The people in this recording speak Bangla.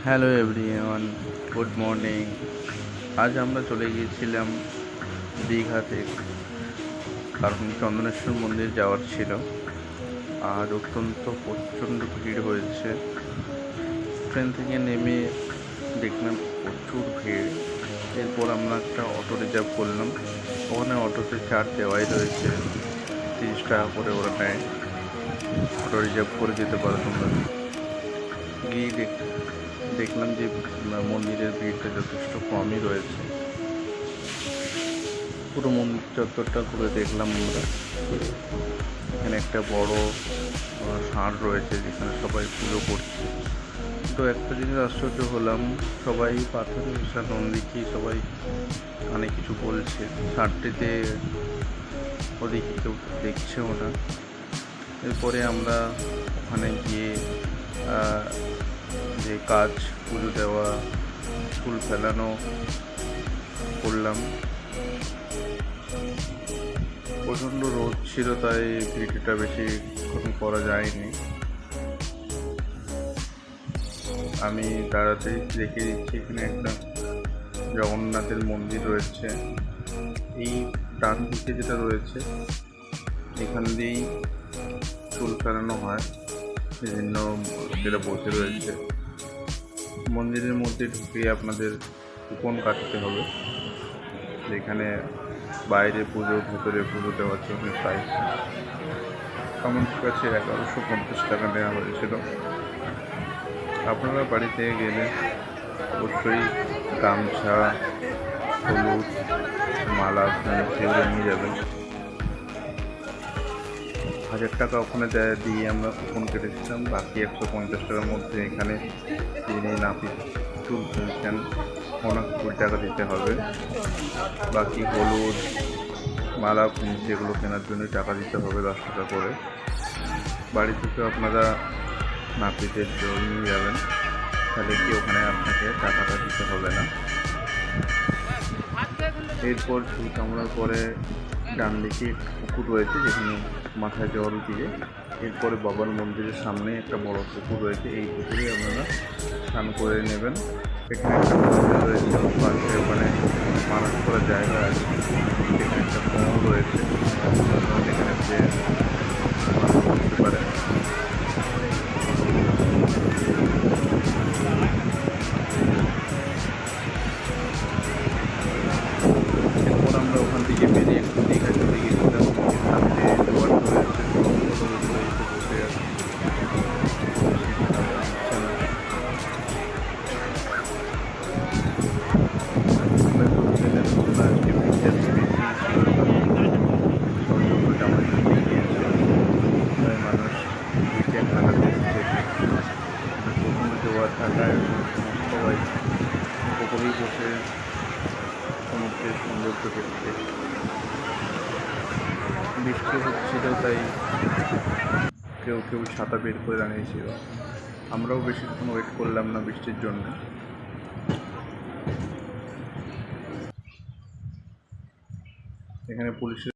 Hello everyone, good morning. আজ আমরা চলে গিয়েছিলাম দীঘাতে, কারণ চন্দনেশ্বর মন্দির যাওয়ার ছিল। আর অত্যন্ত প্রচণ্ড ভিড় হয়েছে। ট্রেন থেকে নেমে দেখলাম প্রচুর ভিড়। এরপর আমরা একটা অটো রিজার্ভ করলাম। ওখানে অটোতে চার্জ দেওয়াই রয়েছে, 30 টাকা করে ওরা নেয়। অটো রিজার্ভ করে যেতে পারো তোমরা। গিয়ে দেখলাম যে মন্দিরের ভিড়টা যথেষ্ট কমই রয়েছে। পুরো মন্দির চত্বরটা ঘুরে দেখলাম আমরা। এখানে একটা বড় ষাঁড় রয়েছে যেখানে সবাই পুজো করছে। তো একটা জিনিস আশ্চর্য হলাম, সবাই পাথরে ঘষা নন্দীকে সবাই অনেক কিছু বলছে। ষাঁড়টিতে ওদিকে কেউ দেখছেও না। এরপরে আমরা ওখানে গিয়ে যে কাজ, পুজো দেওয়া, ফুল ফেলানো করলাম। প্রচণ্ড রোদ ছিল, তাই ভিডিওটা বেশিক্ষণ করা যায়নি। আমি তাড়াতাড়ি রেখে দিচ্ছি। এখানে একটা জগন্নাথের মন্দির রয়েছে। এই ডান দিকে যেটা রয়েছে, এখান দিয়েই চুল ফেলানো হয়। বিভিন্ন যেটা বসে রয়েছে মন্দিরের মধ্যে ঢুকে আপনাদের কুপন কাটতে হবে। যেখানে বাইরে পুজো, ভেতরে পুজো দেওয়ার জন্য প্রাইস আমার কাছে 1150 টাকা নেওয়া হয়েছিল। আপনারা বাড়িতে গেলে অবশ্যই গামছা, হলুদ, মালা সেগুলো নিয়ে যাবেন। 1000 টাকা ওখানে দিয়ে আমরা কুপন কেটেছিলাম। বাকি 150 টাকার মধ্যে এখানে যিনি নাপিত চুল ফেলছেন ওনাকে 20 টাকা দিতে হবে। বাকি হলুদ, মালা, সেগুলো কেনার জন্য টাকা দিতে হবে 10 টাকা করে। বাড়ি থেকে আপনারা নাপিতের জল নিয়ে যাবেন, তাহলে কি ওখানে আপনাকে টাকাটা দিতে হবে না। এরপর চুল কামড়ার পরে ডান দিকে পুকুর রয়েছে যেখানে মাথায় জল দিয়ে, এরপরে বাবার মন্দিরের সামনে একটা বড় পুকুর রয়েছে। এই পুকুরে আপনারা স্নান করে নেবেন। এখানে একটা মন্দির রয়েছে, পাশে ওখানে মানত করার জায়গা আছে। এখানে একটা কুয়ো রয়েছে, এখানে যে মানত করতে পারে। এরপর আমরা ওখান থেকে বেরিয়ে একটু দীঘা চলে গিয়েছিলাম। সামনে জোয়ার রয়েছে, ছোটো এসে বসে আছে। মানুষ উইকেন্ড কাটাতে এসেছে। প্রচণ্ড জোয়ার থাকায় সবাই পুকুরেই বসে সমুদ্রের সৌন্দর্য দেখছে। বৃষ্টি হচ্ছিল, তাই কেউ কেউ ছাতা বের করে দাঁড়িয়েছিল। আমরাও বেশিক্ষণ ওয়েট করলাম না বৃষ্টির জন্য। এখানে পুলিশের